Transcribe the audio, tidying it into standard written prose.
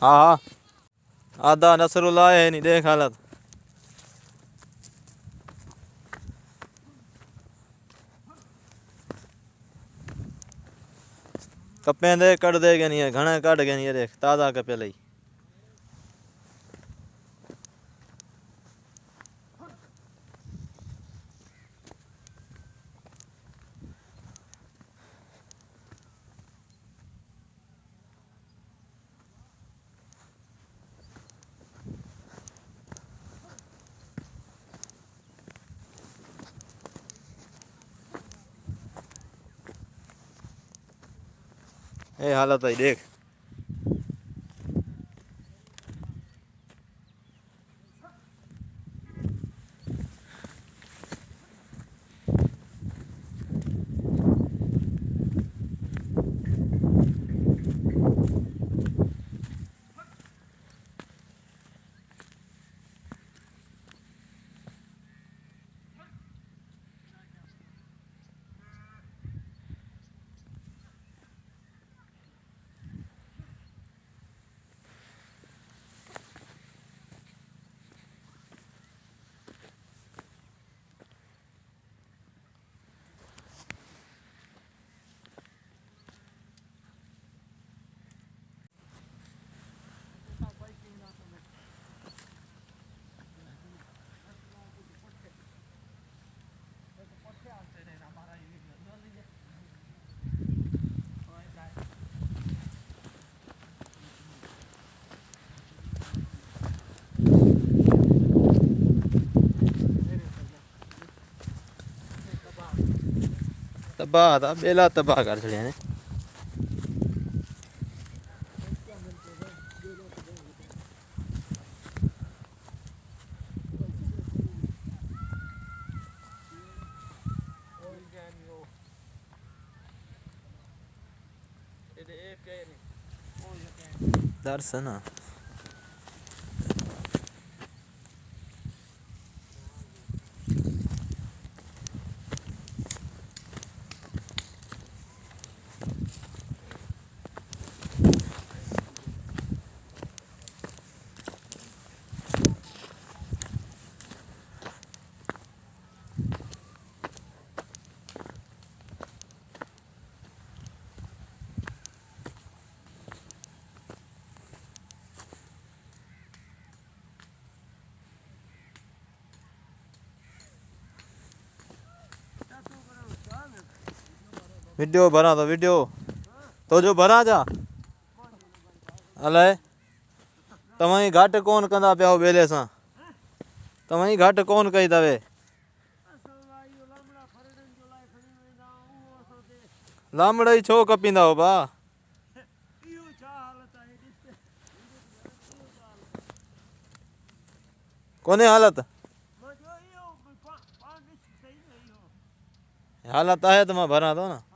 हाँ हाँ आधा नसरुल्लाह है नहीं देख हालत कपे दे कट दे के नहीं है घना कट के नहीं है देख ताज़ा कपे लई ये हालत है देख तबाह था बेला तबाह कर छड़िया ने दर्शन वीडियो भरा तो वीडियो तो जो भरा जा अलाए तव्हां घाट कोन कंदा पिया हो बेले सां तव्हां घाट कोन कई तवे लामड़ा ही छो कपींदा हो बा कोने हालत हालत आहे तो मैं भरा तो ना